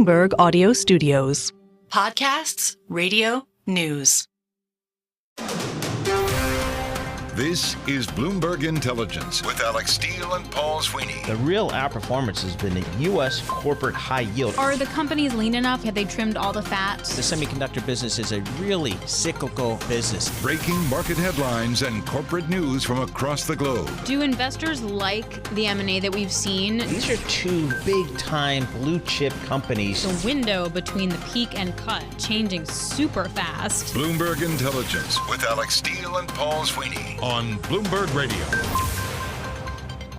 Bloomberg Audio Studios. Podcasts, radio, news. This is Bloomberg Intelligence with Alex Steele and Paul Sweeney. The real outperformance has been the U.S. corporate high yield. Are the companies lean enough? Have they trimmed all the fat? The semiconductor business is a really cyclical business. Breaking market headlines and corporate news from across the globe. Do investors like the M&A that we've seen? These are two big-time blue-chip companies. The window between the peak and cut changing super fast. Bloomberg Intelligence with Alex Steele and Paul Sweeney on Bloomberg Radio.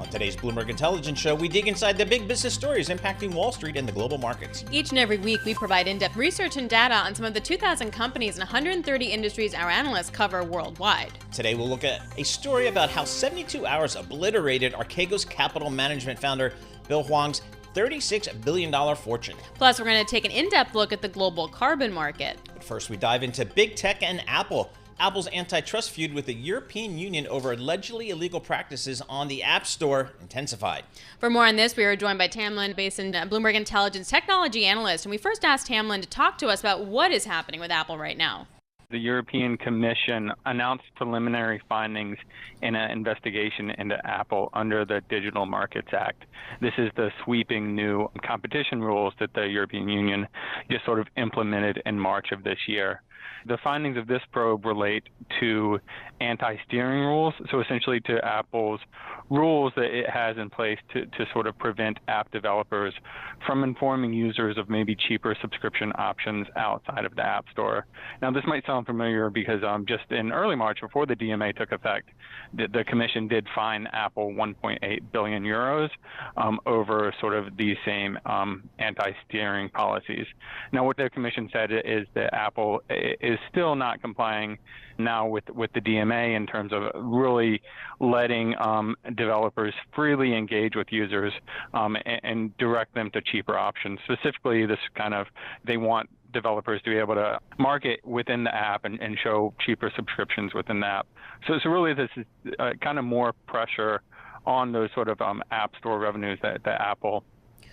On today's Bloomberg Intelligence Show, we dig inside the big business stories impacting Wall Street and the global markets. Each and every week, we provide in-depth research and data on some of the 2,000 companies and 130 industries our analysts cover worldwide. Today, we'll look at a story about how 72 hours obliterated Archegos capital management founder Bill Huang's $36 billion fortune. Plus, we're going to take an in-depth look at the global carbon market. But first, we dive into big tech and Apple. Apple's antitrust feud with the European Union over allegedly illegal practices on the App Store intensified. For more on this, we are joined by Tamlin Bason, Bloomberg Intelligence technology analyst. And we first asked Tamlin to talk to us about what is happening with Apple right now. The European Commission announced preliminary findings in an investigation into Apple under the Digital Markets Act. This is the sweeping new competition rules that the European Union just sort of implemented in March of this year. The findings of this probe relate to anti-steering rules, so essentially to Apple's rules that it has in place to sort of prevent app developers from informing users of maybe cheaper subscription options outside of the App Store. Now, this might sound familiar because just in early March, before the DMA took effect, the Commission did fine Apple 1.8 billion euros over sort of these same anti-steering policies. Now, what the Commission said is that Apple is still not complying now with the DMA in terms of really letting developers freely engage with users and direct them to cheaper options. Specifically, this kind of, they want developers to be able to market within the app and show cheaper subscriptions within the app. So really this is kind of more pressure on those sort of App Store revenues that Apple.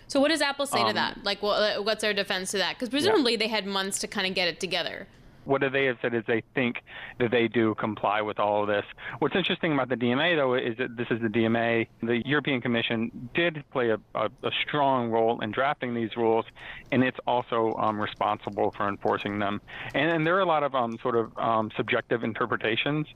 So what does Apple say to that? Like, what's their defense to that? Because presumably they had months to kind of get it together. What they have said is they think that they do comply with all of this. What's interesting about the DMA, though, is that this is the DMA. The European Commission did play a strong role in drafting these rules, and it's also responsible for enforcing them. And there are a lot of subjective interpretations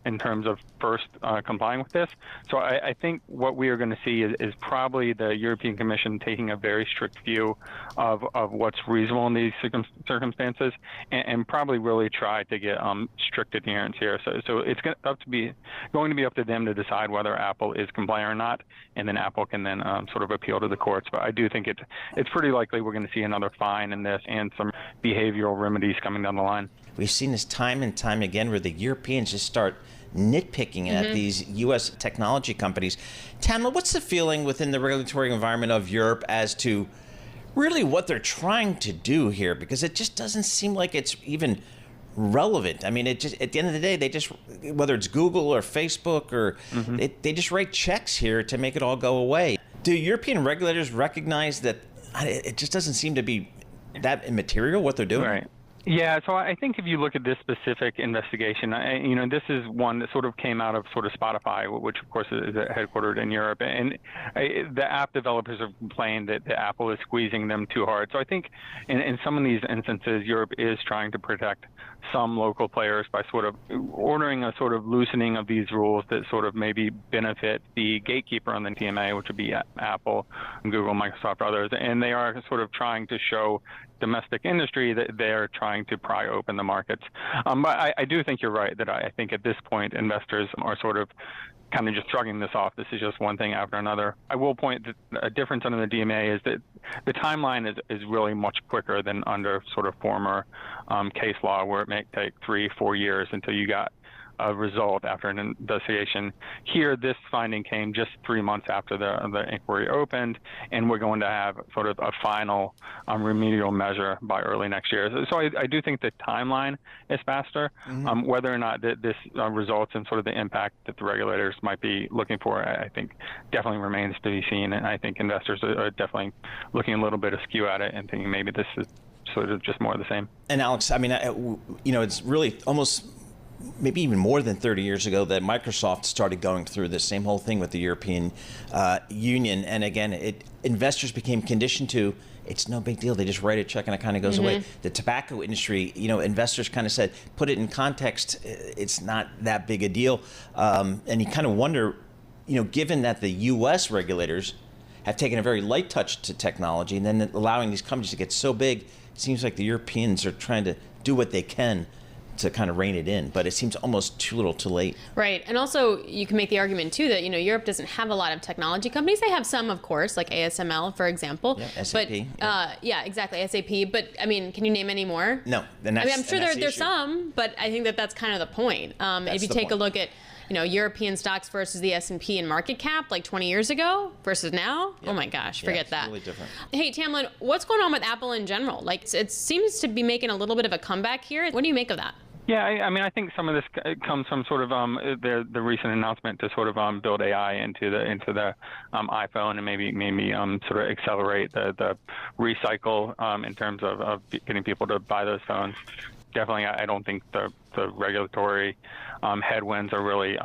in terms of first complying with this. So I think what we are going to see is probably the European Commission taking a very strict view of what's reasonable in these circumstances, and probably really try to get strict adherence here. So it's going to be up to them to decide whether Apple is compliant or not, and then Apple can then sort of appeal to the courts. But I do think it's pretty likely we're going to see another fine in this and some behavioral remedies coming down the line. We've seen this time and time again where the Europeans just start nitpicking at these U.S. technology companies. Tamlin, what's the feeling within the regulatory environment of Europe as to really what they're trying to do here? Because it just doesn't seem like it's even relevant. I mean, it just, at the end of the day, they just, whether it's Google or Facebook or they just write checks here to make it all go away. Do European regulators recognize that it just doesn't seem to be that immaterial what they're doing? Right. Yeah, so I think if you look at this specific investigation, this is one that sort of came out of sort of Spotify, which of course is headquartered in Europe, and the app developers have complained that Apple is squeezing them too hard. So I think in some of these instances, Europe is trying to protect some local players by sort of ordering a sort of loosening of these rules that sort of maybe benefit the gatekeeper on the DMA, which would be Apple, Google, Microsoft, others, and they are sort of trying to show domestic industry that they're trying to pry open the markets. But I do think you're right that I think at this point investors are sort of kind of just shrugging this off. This is just one thing after another. I will point that a difference under the DMA is that the timeline is really much quicker than under sort of former case law where it may take 3-4 years until you got result after an investigation. Here, this finding came just 3 months after the inquiry opened, and we're going to have sort of a final remedial measure by early next year. So I do think the timeline is faster. Whether or not this results in sort of the impact that the regulators might be looking for, I think definitely remains to be seen. And I think investors are definitely looking a little bit askew at it and thinking maybe this is sort of just more of the same. And Alex, I mean, it's really almost maybe even more than 30 years ago that Microsoft started going through this same whole thing with the European Union. And again, investors became conditioned to, it's no big deal. They just write a check and it kind of goes away. The tobacco industry, investors kind of said, put it in context, it's not that big a deal. And you kind of wonder, given that the U.S. regulators have taken a very light touch to technology and then allowing these companies to get so big, it seems like the Europeans are trying to do what they can to kind of rein it in, but it seems almost too little too late. Right, and also you can make the argument too that Europe doesn't have a lot of technology companies. They have some, of course, like ASML, for example. Yeah, SAP. But, exactly, SAP. But I mean, can you name any more? No, I'm sure there's some, but I think that's kind of the point. If you take a look at European stocks versus the S&P in market cap like 20 years ago versus now, oh my gosh, forget that. It's really different. Hey, Tamlin, what's going on with Apple in general? Like, it seems to be making a little bit of a comeback here. What do you make of that? Yeah, I mean, I think some of this comes from sort of the recent announcement to sort of build AI into the iPhone and maybe sort of accelerate the recycle in terms of getting people to buy those phones. Definitely, I don't think the regulatory headwinds are really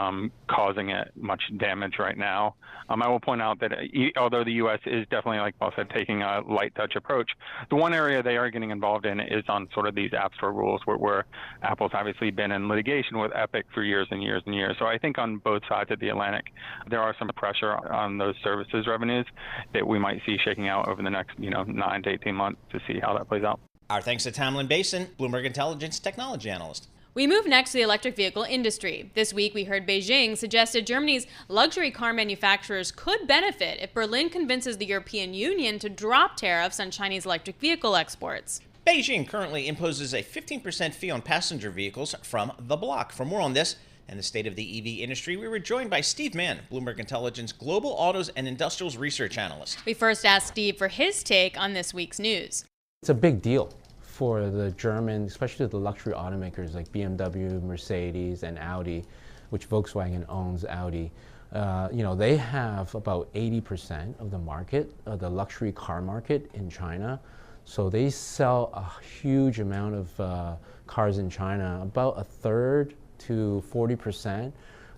causing it much damage right now. I will point out that although the U.S. is definitely, like Paul said, taking a light touch approach, the one area they are getting involved in is on sort of these App Store rules where Apple's obviously been in litigation with Epic for years and years and years. So I think on both sides of the Atlantic, there are some pressure on those services revenues that we might see shaking out over the next 9 to 18 months to see how that plays out. Our thanks to Tamlin Bason, Bloomberg Intelligence technology analyst. We move next to the electric vehicle industry. This week, we heard Beijing suggested Germany's luxury car manufacturers could benefit if Berlin convinces the European Union to drop tariffs on Chinese electric vehicle exports. Beijing currently imposes a 15% fee on passenger vehicles from the bloc. For more on this and the state of the EV industry, we were joined by Steve Mann, Bloomberg Intelligence Global Autos and Industrials Research Analyst. We first asked Steve for his take on this week's news. It's a big deal for the German, especially the luxury automakers like BMW, Mercedes, and Audi, which Volkswagen owns Audi. They have about 80% of the market, the luxury car market in China. So they sell a huge amount of cars in China. About a third to 40%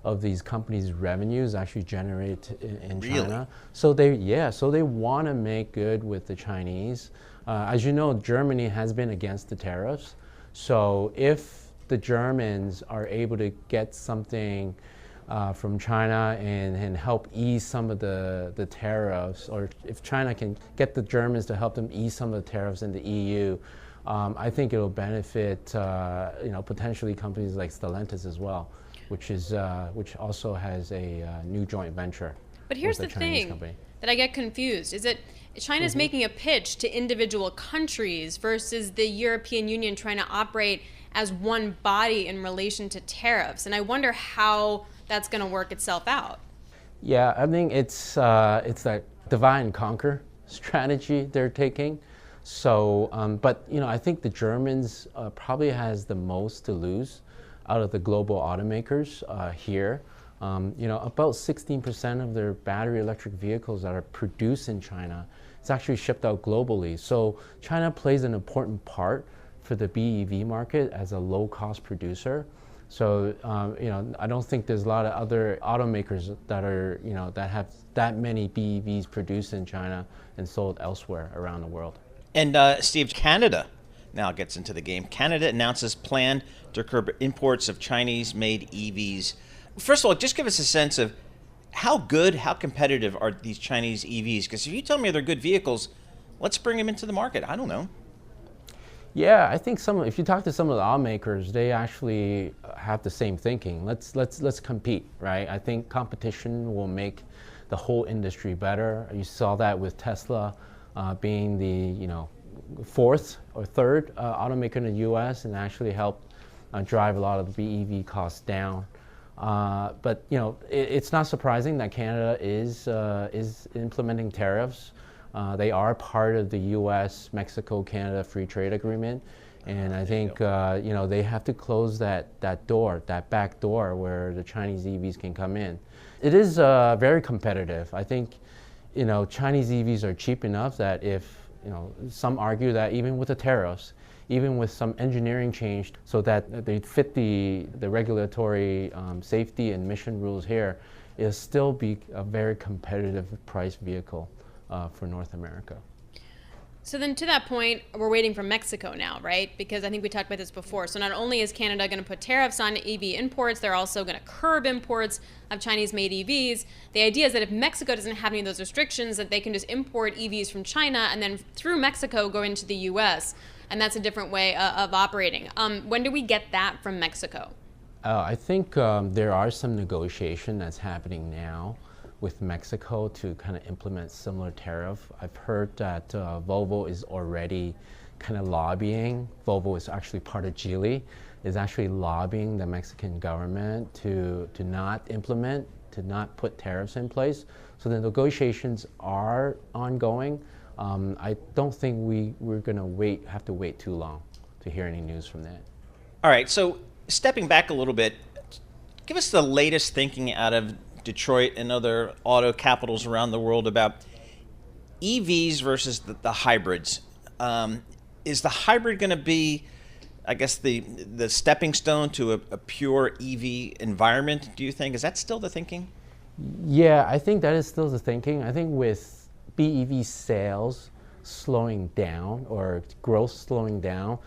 of these companies' revenues actually generate in China. So they want to make good with the Chinese. As you know, Germany has been against the tariffs. So if the Germans are able to get something from China and help ease some of the tariffs, or if China can get the Germans to help them ease some of the tariffs in the EU, I think it'll benefit potentially companies like Stellantis as well, which also has a new joint venture. But here's with the a Chinese thing company. that I get confused is that China's making a pitch to individual countries versus the European Union trying to operate as one body in relation to tariffs. And I wonder how that's going to work itself out. Yeah, I think it's that divide and conquer strategy they're taking. So, I think the Germans probably has the most to lose out of the global automakers here. About 16% of their battery electric vehicles that are produced in China, it's actually shipped out globally. So China plays an important part for the BEV market as a low-cost producer. So, I don't think there's a lot of other automakers that are, that have that many BEVs produced in China and sold elsewhere around the world. And Steve, Canada now gets into the game. Canada announces plan to curb imports of Chinese-made EVs. First of all, just give us a sense of how good, how competitive are these Chinese EVs? Because if you tell me they're good vehicles, let's bring them into the market. I don't know. Yeah, I think if you talk to some of the automakers, they actually have the same thinking. Let's compete, right? I think competition will make the whole industry better. You saw that with Tesla being the fourth or third automaker in the U.S. and actually helped drive a lot of the BEV costs down. But it's not surprising that Canada is implementing tariffs. They are part of the U.S. Mexico-Canada Free Trade Agreement, and I think they have to close that door, that back door where the Chinese EVs can come in. It is very competitive. I think Chinese EVs are cheap enough that if some argue that even with the tariffs, even with some engineering change so that they fit the regulatory safety and emission rules here, it'll still be a very competitive price vehicle for North America. So then to that point, we're waiting for Mexico now, right? Because I think we talked about this before. So not only is Canada going to put tariffs on EV imports, they're also going to curb imports of Chinese-made EVs. The idea is that if Mexico doesn't have any of those restrictions, that they can just import EVs from China and then through Mexico go into the U.S., and that's a different way of operating. When do we get that from Mexico? I think there are some negotiation that's happening now with Mexico to kind of implement similar tariff. I've heard that Volvo is already kind of lobbying. Volvo is actually part of Geely, is actually lobbying the Mexican government to not implement, to not put tariffs in place. So the negotiations are ongoing. I don't think we're going to have to wait too long to hear any news from that. All right, so stepping back a little bit, give us the latest thinking out of Detroit and other auto capitals around the world about EVs versus the hybrids. Is the hybrid going to be, I guess, the stepping stone to a pure EV environment, do you think? Is that still the thinking? Yeah, I think that is still the thinking. I think with BEV sales slowing down or growth slowing down,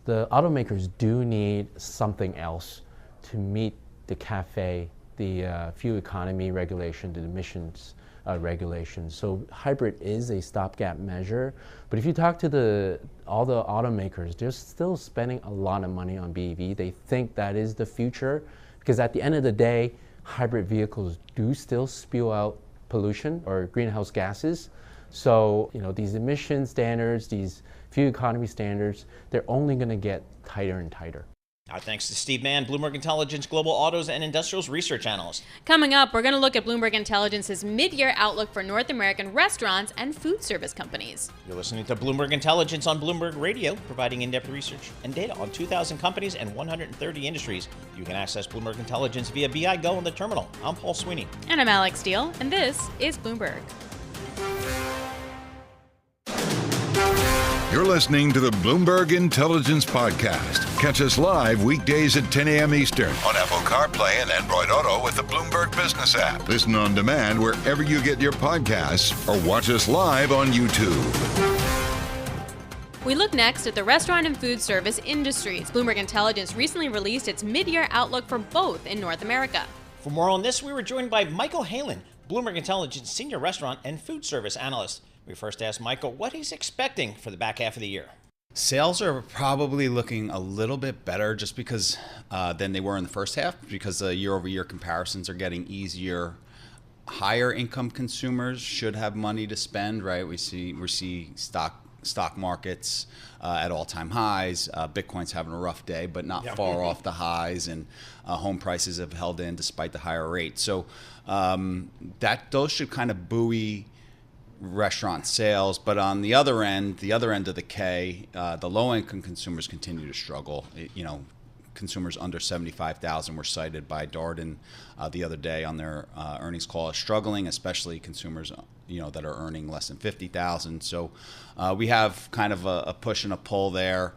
the automakers do need something else to meet the CAFE, the fuel economy regulation, the emissions regulations. So hybrid is a stopgap measure, but if you talk to all the automakers, they're still spending a lot of money on BEV. They think that is the future, because at the end of the day, hybrid vehicles do still spew out pollution or greenhouse gases. So these emission standards, these fuel economy standards, they're only going to get tighter and tighter. Our thanks to Steve Mann, Bloomberg Intelligence Global Autos and Industrials Research Analyst. Coming up, we're going to look at Bloomberg Intelligence's mid-year outlook for North American restaurants and food service companies. You're listening to Bloomberg Intelligence on Bloomberg Radio, providing in-depth research and data on 2,000 companies and 130 industries. You can access Bloomberg Intelligence via BI Go on the terminal. I'm Paul Sweeney. And I'm Alex Steele, and this is Bloomberg. You're listening to the Bloomberg Intelligence Podcast. Catch us live weekdays at 10 a.m. Eastern on Apple CarPlay and Android Auto with the Bloomberg Business app. Listen on demand wherever you get your podcasts or watch us live on YouTube. We look next at the restaurant and food service industries. Bloomberg Intelligence recently released its mid-year outlook for both in North America. For more on this, we were joined by Michael Halen, Bloomberg Intelligence Senior Restaurant and Food Service Analyst. We first asked Michael what he's expecting for the back half of the year. Sales are probably looking a little bit better just because than they were in the first half, because the year-over-year comparisons are getting easier. Higher income consumers should have money to spend, right? We see stock markets at all-time highs. Bitcoin's having a rough day, but not far off the highs, and home prices have held in despite the higher rate. So those should kind of buoy restaurant sales. But on the other end of the K, the low-income consumers continue to struggle. Consumers under 75,000 were cited by Darden the other day on their earnings call as struggling, especially consumers that are earning less than 50,000. So we have kind of a push and a pull there.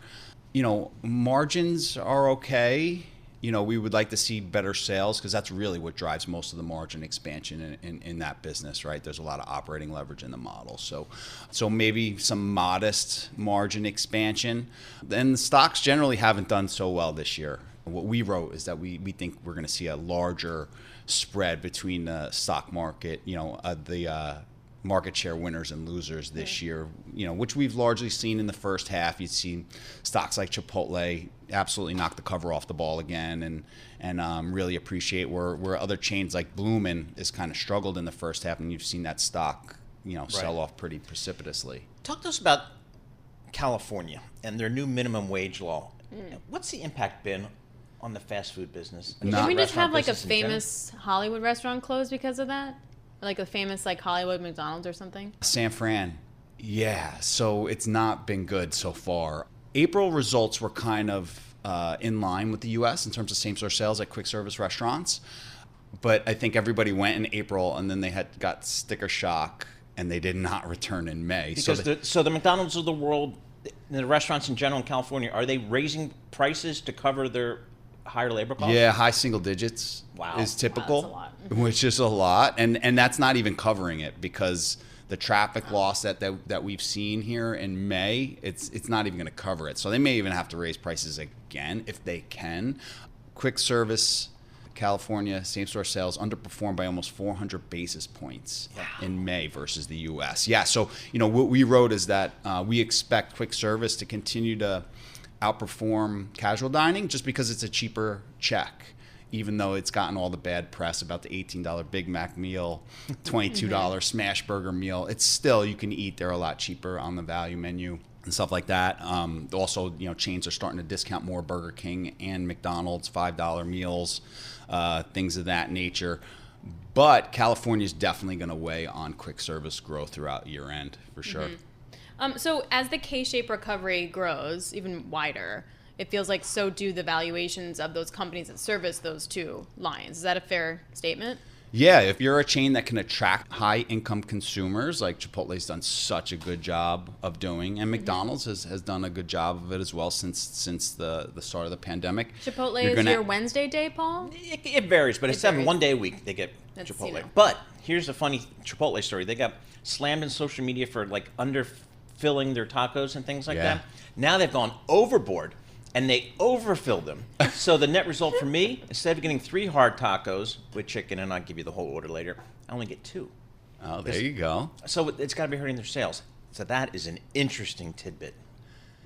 Margins are okay. We would like to see better sales, because that's really what drives most of the margin expansion in that business, right? There's a lot of operating leverage in the model. So maybe some modest margin expansion. And the stocks generally haven't done so well this year. What we wrote is that we think we're going to see a larger spread between the stock market, the market share winners and losers this year, which we've largely seen in the first half. You'd see stocks like Chipotle absolutely knock the cover off the ball again, and really appreciate where other chains like Bloomin' has kind of struggled in the first half, and you've seen that stock sell off pretty precipitously. Talk to us about California and their new minimum wage law. What's the impact been on the fast food business. Didn't we just have like a Restaurant business in general. famous Hollywood restaurant close because of that? Like a famous like Hollywood McDonald's or something? San Fran. Yeah, so it's not been good so far. April results were kind of in line with the U.S. in terms of same-store sales at quick service restaurants. But I think everybody went in April and then they got sticker shock and they did not return in May. Because the McDonald's of the world, the restaurants in general in California, are they raising prices to cover their higher labor costs? Yeah, high single digits is typical, that's a lot. which is a lot. And that's not even covering it because the traffic loss that we've seen here in May, it's not even going to cover it. So they may even have to raise prices again if they can. Quick service California same-store sales underperformed by almost 400 basis points in May versus the U.S. Yeah, so what we wrote is that we expect quick service to continue to outperform casual dining just because it's a cheaper check, even though it's gotten all the bad press about the $18 Big Mac meal, $22 smash burger meal. It's still, you can eat there a lot cheaper on the value menu and stuff like that. Also, chains are starting to discount more, Burger King and McDonald's, $5 meals, things of that nature. But California is definitely going to weigh on quick service growth throughout year end, for sure. So as the K-shaped recovery grows even wider, it feels like so do the valuations of those companies that service those two lines. Is that a fair statement? Yeah, if you're a chain that can attract high-income consumers, like Chipotle's done such a good job of doing, and McDonald's has done a good job of it as well since the start of the pandemic. Chipotle is your Wednesday day, Paul? It varies, but it's one day a week they get Chipotle. But here's a funny Chipotle story. They got slammed in social media for like underfilling their tacos and things like that. Now they've gone overboard. And they overfilled them. So the net result for me, instead of getting 3 hard tacos with chicken, and I'll give you the whole order later, I only get 2. Oh, there you go. So it's got to be hurting their sales. So that is an interesting tidbit.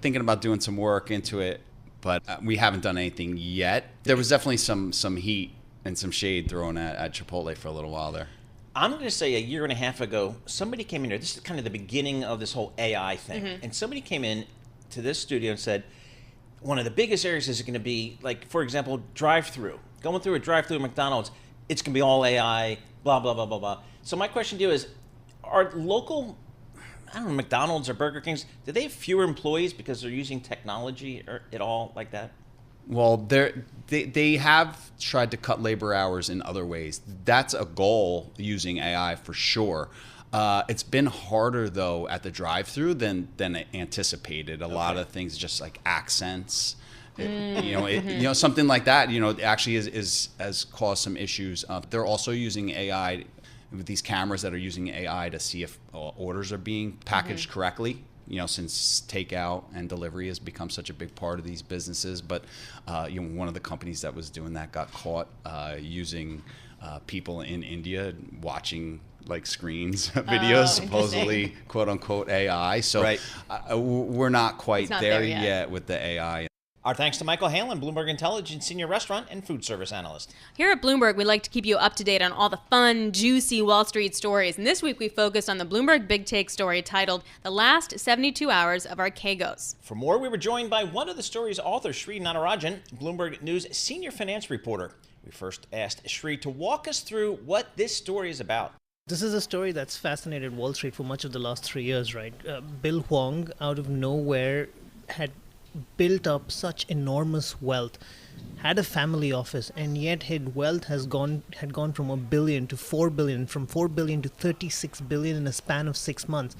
Thinking about doing some work into it, but we haven't done anything yet. There was definitely some heat and some shade thrown at Chipotle for a little while there. I'm going to say a year and a half ago, somebody came in here. This is kind of the beginning of this whole AI thing. And somebody came in to this studio and said, one of the biggest areas is going to be, like, for example, drive-through. Going through a drive-through at McDonald's, it's going to be all AI, blah, blah, blah, blah, blah. So my question to you is, are local, McDonald's or Burger Kings, do they have fewer employees because they're using technology or at all like that? Well, they have tried to cut labor hours in other ways. That's a goal using AI for sure. It's been harder though at the drive-through than anticipated. A lot of things, just like accents, something like that. Actually has caused some issues. They're also using AI with these cameras that are using AI to see if orders are being packaged correctly. Since takeout and delivery has become such a big part of these businesses. But one of the companies that was doing that got caught using people in India watching like screens, videos, supposedly quote unquote AI. So we're not quite there yet with the AI. Our thanks to Michael Halen, Bloomberg Intelligence Senior Restaurant and Food Service Analyst. Here at Bloomberg, we like to keep you up to date on all the fun, juicy Wall Street stories. And this week we focused on the Bloomberg Big Take story titled The Last 72 Hours of Archegos. For more, we were joined by one of the story's authors, Sridhar Natarajan, Bloomberg News senior finance reporter. We first asked Sri to walk us through what this story is about. This is a story that's fascinated Wall Street for much of the last 3 years, right? Bill Huang, out of nowhere, had built up such enormous wealth, had a family office, and yet his wealth had gone from $1 billion to $4 billion, from $4 billion to $36 billion in a span of 6 months.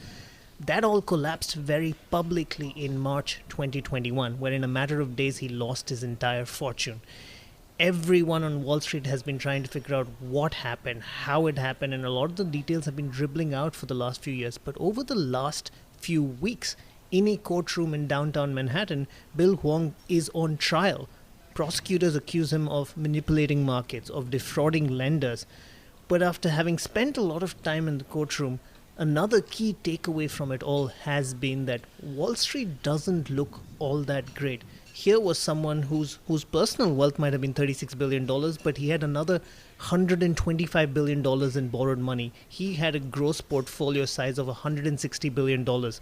That all collapsed very publicly in March 2021, where in a matter of days he lost his entire fortune. Everyone on Wall Street has been trying to figure out what happened, how it happened, and a lot of the details have been dribbling out for the last few years. But over the last few weeks, in a courtroom in downtown Manhattan, Bill Huang is on trial. Prosecutors accuse him of manipulating markets, of defrauding lenders. But after having spent a lot of time in the courtroom, another key takeaway from it all has been that Wall Street doesn't look all that great. Here was someone whose personal wealth might have been $36 billion, but he had another $125 billion in borrowed money. He had a gross portfolio size of $160 billion,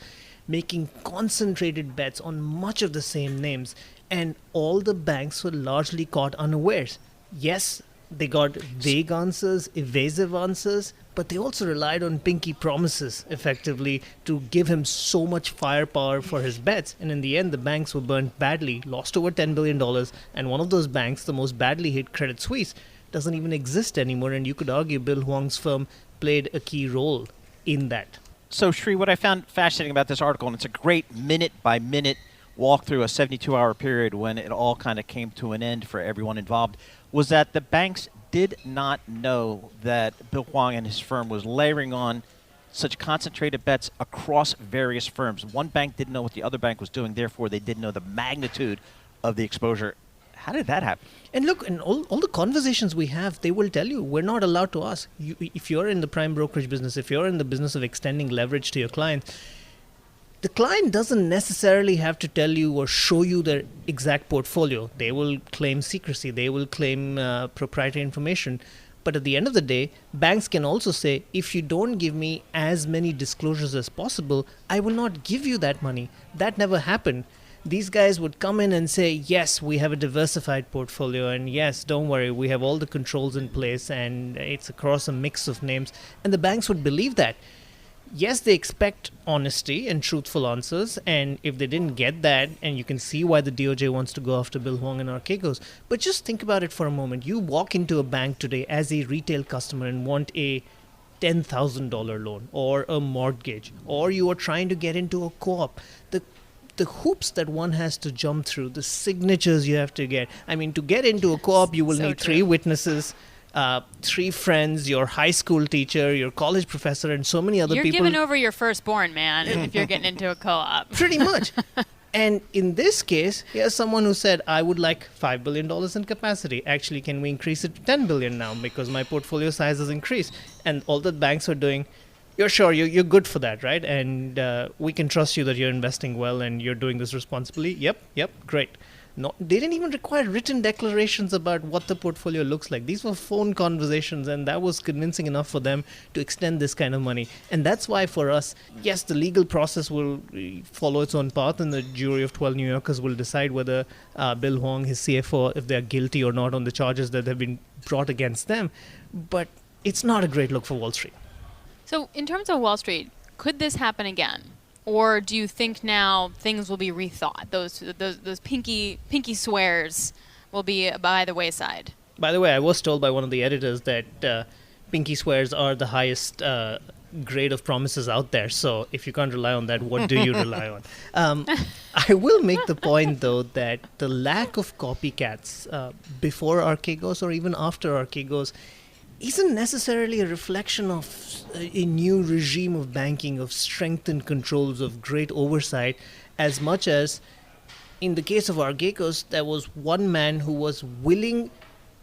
making concentrated bets on much of the same names. And all the banks were largely caught unawares. Yes, they got vague answers, evasive answers, but they also relied on pinky promises, effectively, to give him so much firepower for his bets. And in the end, the banks were burnt badly, lost over $10 billion. And one of those banks, the most badly hit Credit Suisse, doesn't even exist anymore. And you could argue Bill Hwang's firm played a key role in that. So, Sri, what I found fascinating about this article, and it's a great minute-by-minute walk through a 72-hour period when it all kind of came to an end for everyone involved, was that the banks did not know that Bill Hwang and his firm was layering on such concentrated bets across various firms. One bank didn't know what the other bank was doing, therefore they didn't know the magnitude of the exposure. How did that happen? And look, in all the conversations we have, they will tell you, we're not allowed to ask. If you're in the prime brokerage business, if you're in the business of extending leverage to your clients, the client doesn't necessarily have to tell you or show you their exact portfolio. They will claim secrecy. They will claim proprietary information. But at the end of the day, banks can also say, if you don't give me as many disclosures as possible, I will not give you that money. That never happened. These guys would come in and say, yes, we have a diversified portfolio, and yes, don't worry, we have all the controls in place, and it's across a mix of names. And the banks would believe that. Yes, they expect honesty and truthful answers, and if they didn't get that, and you can see why the DOJ wants to go after Bill Hwang and Archegos, but just think about it for a moment. You walk into a bank today as a retail customer and want a $10,000 loan or a mortgage, or you are trying to get into a co-op. The hoops that one has to jump through, the signatures you have to get. I mean, to get into a co-op, you will need 3 witnesses, 3 friends, your high school teacher, your college professor, and so many other people. You're giving over your firstborn, man, if you're getting into a co-op. Pretty much. And in this case, here's someone who said, I would like $5 billion in capacity. Actually, can we increase it to $10 billion now because my portfolio size has increased? And all the banks are doing, you're sure, you're good for that, right? And we can trust you that you're investing well and you're doing this responsibly. Yep, great. No, they didn't even require written declarations about what the portfolio looks like. These were phone conversations, and that was convincing enough for them to extend this kind of money. And that's why for us, yes, the legal process will follow its own path, and the jury of 12 New Yorkers will decide whether Bill Hwang, his CFO, if they're guilty or not on the charges that have been brought against them. But it's not a great look for Wall Street. So in terms of Wall Street, could this happen again? Or do you think now things will be rethought? Those pinky swears will be by the wayside? By the way, I was told by one of the editors that pinky swears are the highest grade of promises out there. So if you can't rely on that, what do you rely on? I will make the point, though, that the lack of copycats before Archegos or even after Archegos isn't necessarily a reflection of a new regime of banking, of strengthened controls, of great oversight, as much as in the case of Archegos, there was one man who was willing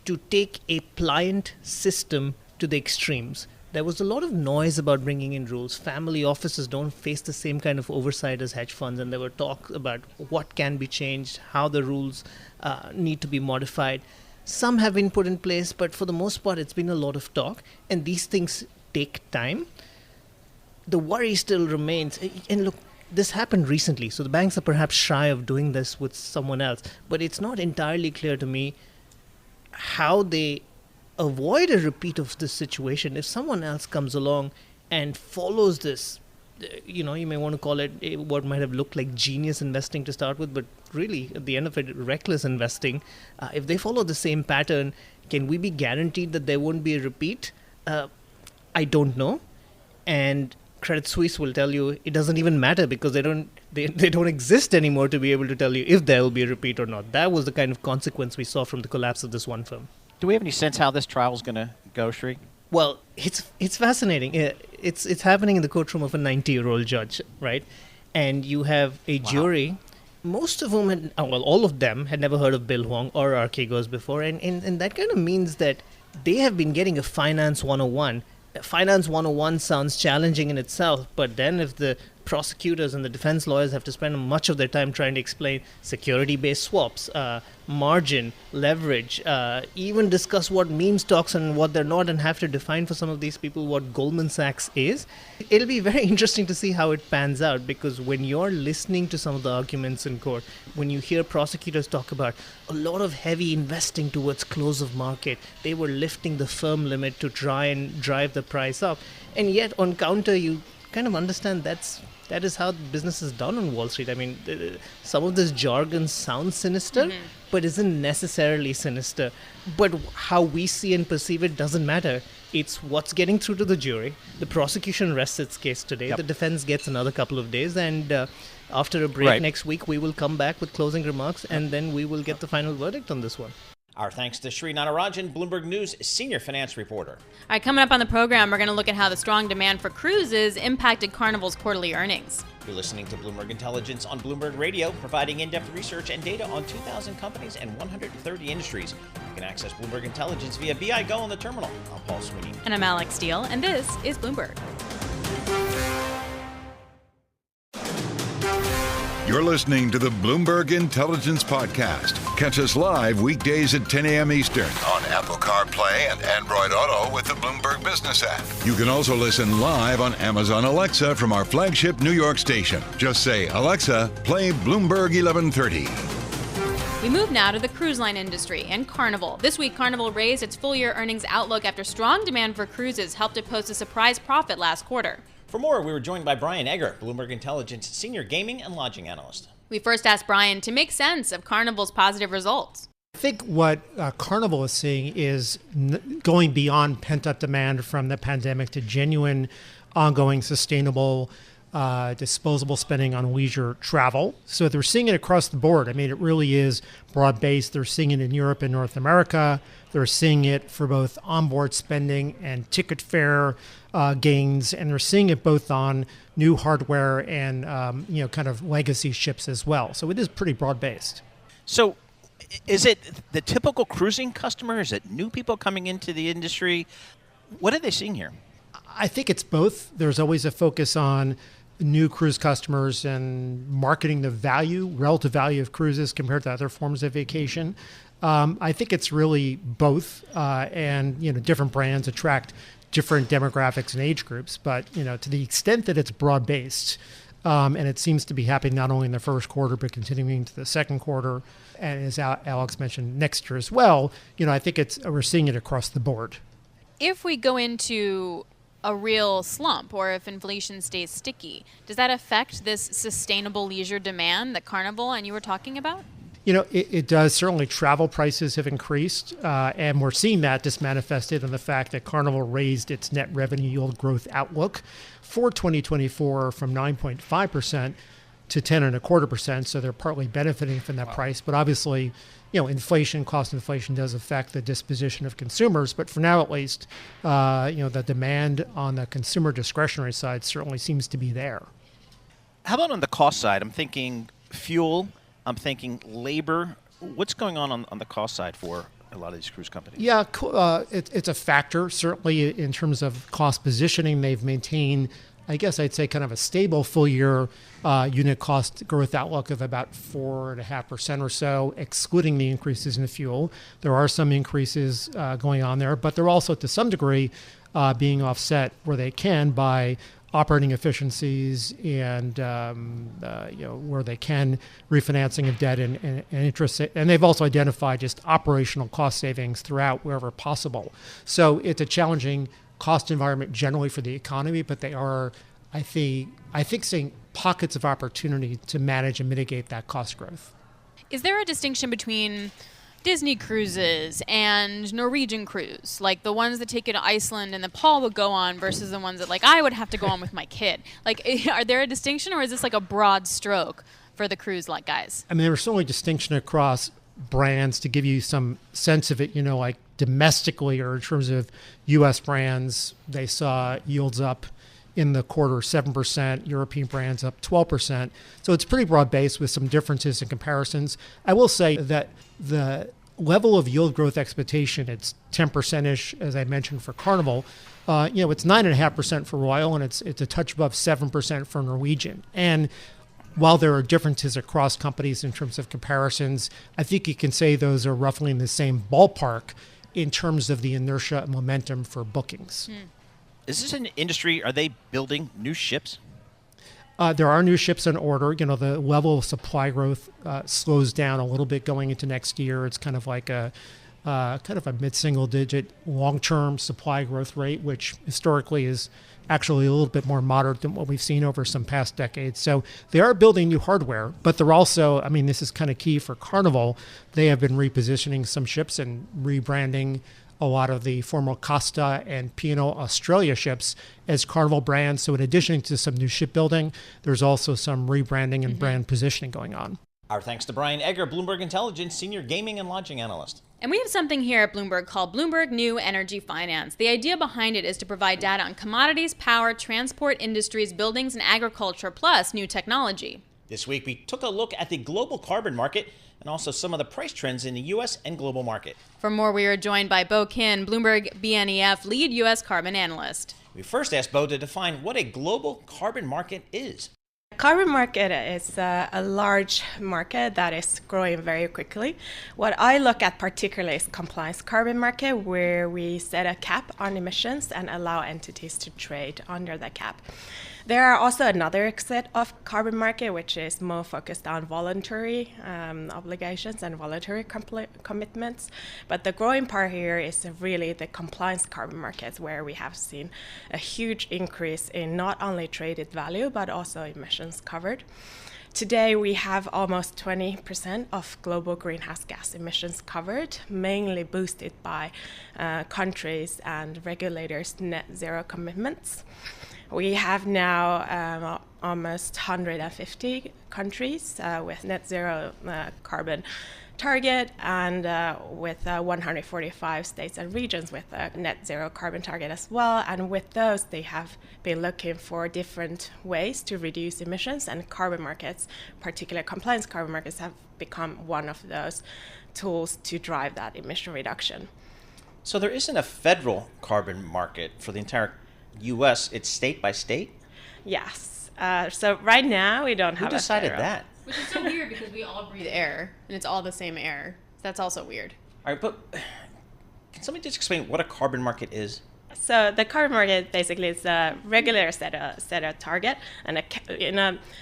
to take a pliant system to the extremes. There was a lot of noise about bringing in rules. Family offices don't face the same kind of oversight as hedge funds, and there were talks about what can be changed, how the rules need to be modified. Some have been put in place, but for the most part, it's been a lot of talk, and these things take time. The worry still remains. And look, this happened recently, so the banks are perhaps shy of doing this with someone else, but it's not entirely clear to me how they avoid a repeat of this situation if someone else comes along and follows this. You may want to call it what might have looked like genius investing to start with, but really, at the end of it, reckless investing. If they follow the same pattern, can we be guaranteed that there won't be a repeat? I don't know. And Credit Suisse will tell you it doesn't even matter because they don't exist anymore to be able to tell you if there will be a repeat or not. That was the kind of consequence we saw from the collapse of this one firm. Do we have any sense how this trial is going to go, Sri? Well, it's fascinating. It's happening in the courtroom of a 90-year-old judge, right? And you have a jury, most of whom all of them had never heard of Bill Hwang or Archegos before, and that kind of means that they have been getting a finance 101 Finance 101 sounds challenging in itself, but then if the prosecutors and the defense lawyers have to spend much of their time trying to explain security-based swaps, margin, leverage, even discuss what meme stocks and what they're not, and have to define for some of these people what Goldman Sachs is, it'll be very interesting to see how it pans out, because when you're listening to some of the arguments in court, when you hear prosecutors talk about a lot of heavy investing towards close of market, they were lifting the firm limit to try and drive the price up, and yet on counter you kind of understand that is how business is done on Wall Street. I mean, some of this jargon sounds sinister, but isn't necessarily sinister. But how we see and perceive it doesn't matter. It's what's getting through to the jury. The prosecution rests its case today. Yep. The defense gets another couple of days. And after a break next week, we will come back with closing remarks, and then we will get the final verdict on this one. Our thanks to Sridhar Natarajan, Bloomberg News senior finance reporter. All right, coming up on the program, we're going to look at how the strong demand for cruises impacted Carnival's quarterly earnings. You're listening to Bloomberg Intelligence on Bloomberg Radio, providing in-depth research and data on 2,000 companies and 130 industries. You can access Bloomberg Intelligence via BI Go on the terminal. I'm Paul Sweeney. And I'm Alex Steele, and this is Bloomberg. You're listening to the Bloomberg Intelligence Podcast. Catch us live weekdays at 10 a.m. Eastern on Apple CarPlay and Android Auto with the Bloomberg Business app. You can also listen live on Amazon Alexa from our flagship New York station. Just say, Alexa, play Bloomberg 1130. We move now to the cruise line industry and Carnival. This week, Carnival raised its full-year earnings outlook after strong demand for cruises helped it post a surprise profit last quarter. For more, we were joined by Brian Egger, Bloomberg Intelligence senior gaming and lodging analyst. We first asked Brian to make sense of Carnival's positive results. I think what Carnival is seeing is going beyond pent-up demand from the pandemic to genuine, ongoing, sustainable, disposable spending on leisure travel. So they're seeing it across the board. I mean, it really is broad-based. They're seeing it in Europe and North America. They're seeing it for both onboard spending and ticket fare gains, and they're seeing it both on new hardware and kind of legacy ships as well. So it is pretty broad-based. So is it the typical cruising customer? Is it new people coming into the industry? What are they seeing here? I think it's both. There's always a focus on new cruise customers and marketing the relative value of cruises compared to other forms of vacation. I think it's really both, and different brands attract different demographics and age groups. But to the extent that it's broad-based, and it seems to be happening not only in the first quarter but continuing to the second quarter, and as Alex mentioned, next year as well. I think we're seeing it across the board. If we go into a real slump, or if inflation stays sticky, does that affect this sustainable leisure demand that Carnival and you were talking about? It does. Certainly travel prices have increased, and we're seeing that just manifested in the fact that Carnival raised its net revenue yield growth outlook for 2024 from 9.5% to 10.25%. So they're partly benefiting from that price. But obviously, cost inflation does affect the disposition of consumers. But for now, at least, the demand on the consumer discretionary side certainly seems to be there. How about on the cost side? I'm thinking fuel. I'm thinking labor. What's going on the cost side for a lot of these cruise companies? Yeah, it's a factor. Certainly in terms of cost positioning, they've maintained, I guess I'd say, kind of a stable full-year unit cost growth outlook of about 4.5% or so, excluding the increases in fuel. There are some increases going on there, but they're also, to some degree, being offset where they can by operating efficiencies and where they can, refinancing of debt and interest. And they've also identified just operational cost savings throughout wherever possible. So it's a challenging cost environment generally for the economy, but they are, I think seeing pockets of opportunity to manage and mitigate that cost growth. Is there a distinction between Disney cruises and Norwegian cruise, like the ones that take you to Iceland and that Paul would go on versus the ones that I would have to go on with my kid? Are there a distinction, or is this a broad stroke for the cruise guys? I mean, there's certainly distinction across brands to give you some sense of it, domestically or in terms of U.S. brands, they saw yields up in the quarter 7%, European brands up 12%. So it's pretty broad-based with some differences and comparisons. I will say that the level of yield growth expectation, it's 10%-ish, as I mentioned, for Carnival. it's 9.5% for Royal, and it's a touch above 7% for Norwegian. And while there are differences across companies in terms of comparisons, I think you can say those are roughly in the same ballpark in terms of the inertia and momentum for bookings. Is this an industry, are they building new ships? There are new ships in order. The level of supply growth slows down a little bit going into next year. It's kind of like a mid-single digit long-term supply growth rate, which historically is actually a little bit more moderate than what we've seen over some past decades. So they are building new hardware, but they're also, this is kind of key for Carnival. They have been repositioning some ships and rebranding a lot of the former Costa and P&O Australia ships as Carnival brands. So in addition to some new shipbuilding, there's also some rebranding and brand positioning going on. Our thanks to Brian Egger, Bloomberg Intelligence Senior Gaming and Lodging Analyst. And we have something here at Bloomberg called Bloomberg New Energy Finance. The idea behind it is to provide data on commodities, power, transport, industries, buildings, and agriculture, plus new technology. This week, we took a look at the global carbon market and also some of the price trends in the U.S. and global market. For more, we are joined by Bo Kin, Bloomberg BNEF lead U.S. carbon analyst. We first asked Bo to define what a global carbon market is. Carbon market is a large market that is growing very quickly. What I look at particularly is compliance carbon market, where we set a cap on emissions and allow entities to trade under the cap. There are also another set of carbon market, which is more focused on voluntary obligations and voluntary commitments. But the growing part here is really the compliance carbon markets, where we have seen a huge increase in not only traded value, but also emissions covered. Today, we have almost 20% of global greenhouse gas emissions covered, mainly boosted by countries and regulators' net zero commitments. We have now almost 150 countries with net zero carbon target, and with 145 states and regions with a net zero carbon target as well. And with those, they have been looking for different ways to reduce emissions, and carbon markets, particularly compliance carbon markets, have become one of those tools to drive that emission reduction. So there isn't a federal carbon market for the entire U.S., it's state by state? Yes. So right now we don't have Who decided that? Which is so weird because we all breathe air and it's all the same air. That's also weird. All right, but can somebody just explain what a carbon market is? So the carbon market basically is a regulator set a target, and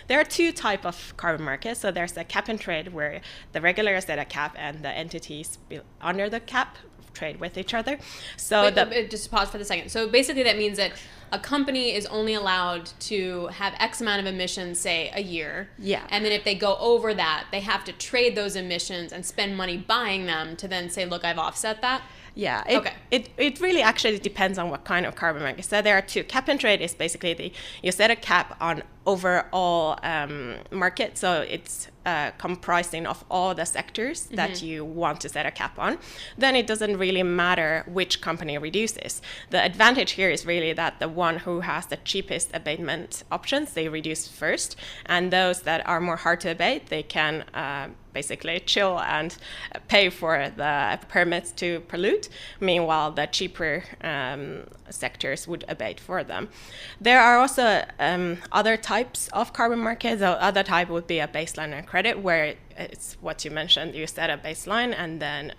there are two types of carbon markets. So there's a cap and trade, where the regulator set a cap and the entities under the cap trade with each other. So just pause for the second. So basically that means that a company is only allowed to have X amount of emissions, say a year. Yeah. And then if they go over that, they have to trade those emissions and spend money buying them to then say, look, I've offset that. Yeah, Okay. It really actually depends on what kind of carbon market. So there are two. Cap and trade is basically you set a cap on overall market. So it's comprising of all the sectors that you want to set a cap on. Then it doesn't really matter which company reduces. The advantage here is really that the one who has the cheapest abatement options, they reduce first. And those that are more hard to abate, they can basically chill and pay for the permits to pollute. Meanwhile, the cheaper sectors would abate for them. There are also other types of carbon markets. The other type would be a baseline and credit, where it's what you mentioned. You set a baseline, and then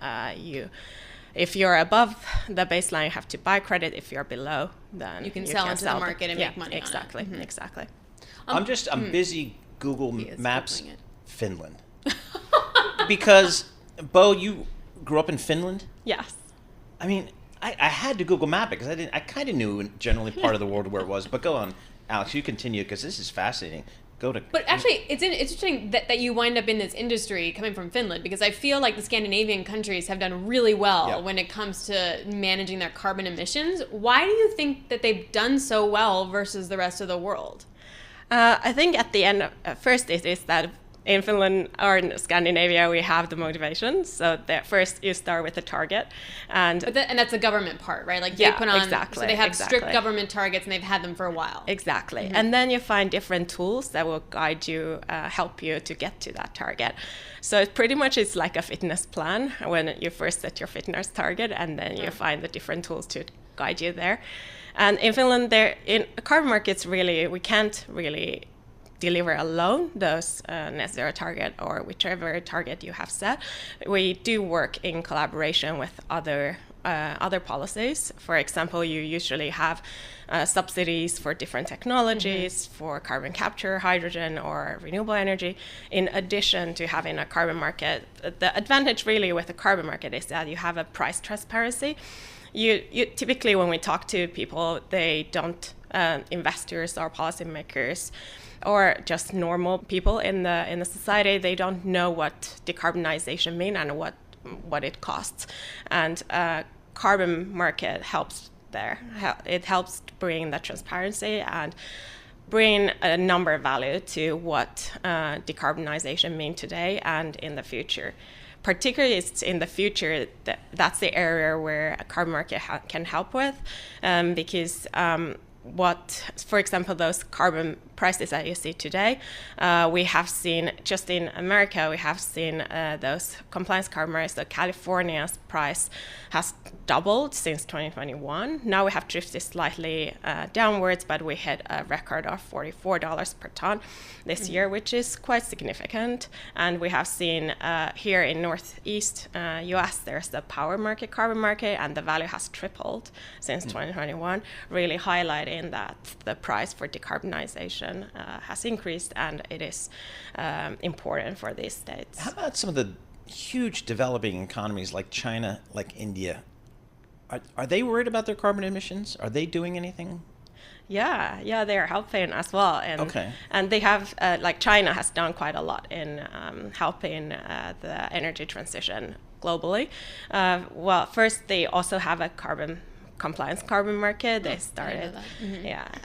if you're above the baseline, you have to buy credit. If you're below, then you can sell into the market and make money exactly, on it. Exactly. I'm busy Google Maps Finland. Because, Bo, you grew up in Finland? Yes. I mean, I had to Google Map it because I kind of knew generally part of the world where it was. But go on, Alex, you continue because this is fascinating. But actually, it's interesting that you wind up in this industry coming from Finland, because I feel like the Scandinavian countries have done really well when it comes to managing their carbon emissions. Why do you think that they've done so well versus the rest of the world? I think at the end, first it is that in Finland or in Scandinavia, we have the motivation. So that first you start with the target, and that's the government part, right? Like they put on, exactly, so they have strict government targets, and they've had them for a while. Exactly, and then you find different tools that will guide you, help you to get to that target. So it pretty much is like a fitness plan when you first set your fitness target, and then you find the different tools to guide you there. And in Finland, in carbon markets, really, we can't really deliver alone those net zero target or whichever target you have set. We do work in collaboration with other policies. For example, you usually have subsidies for different technologies, for carbon capture, hydrogen, or renewable energy, in addition to having a carbon market. The advantage really with the carbon market is that you have a price transparency. You typically, when we talk to people, they don't, investors or policymakers, or just normal people in the society, they don't know what decarbonization means and what it costs. And carbon market helps there. It helps bring the transparency and bring a number value to what decarbonization means today and in the future. Particularly it's in the future, that's the area where a carbon market can help with, because for example, those carbon prices that you see today, we have seen, just in America, we have seen those compliance carbon markets. So California's price has doubled since 2021. Now we have drifted slightly downwards, but we hit a record of $44 per ton this year, which is quite significant. And we have seen here in Northeast US, there's the power market, carbon market, and the value has tripled since 2021, really highlighting that the price for decarbonization has increased, and it is important for these states. How about some of the huge developing economies like China, like India? Are they worried about their carbon emissions? Are they doing anything? Yeah, they are helping as well. And they have, like China has done quite a lot in helping the energy transition globally. Well, first, they also have a compliance carbon market. They started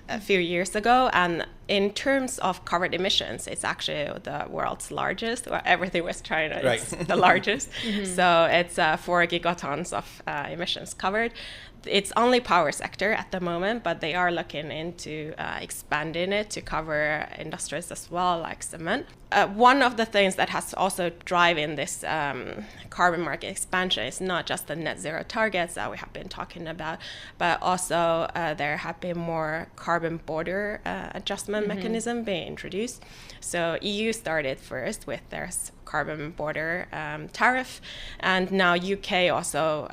a few years ago, and in terms of covered emissions, it's actually the world's largest. Well, everything with China is the largest. So it's 4 gigatons of emissions covered. It's only power sector at the moment, but they are looking into expanding it to cover industries as well, like cement. One of the things that has also driven this carbon market expansion is not just the net zero targets that we have been talking about, but also there have been more carbon border adjustment mechanism being introduced. So EU started first with their carbon border tariff, and now UK also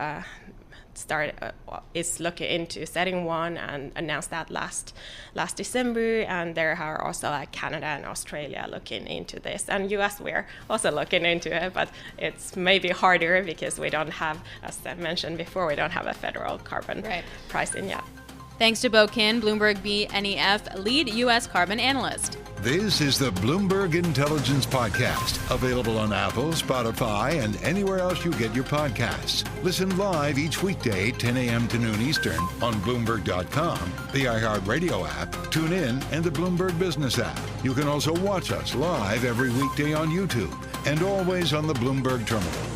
is looking into setting one and announced that last December. And there are also Canada and Australia looking into this, and US we're also looking into it, but it's maybe harder because we don't have, as I mentioned before, we don't have a federal carbon pricing yet. Thanks to Bo Kin, Bloomberg BNEF lead U.S. carbon analyst. This is the Bloomberg Intelligence Podcast, available on Apple, Spotify, and anywhere else you get your podcasts. Listen live each weekday, 10 a.m. to noon Eastern, on Bloomberg.com, the iHeartRadio app, TuneIn, and the Bloomberg Business app. You can also watch us live every weekday on YouTube and always on the Bloomberg Terminal.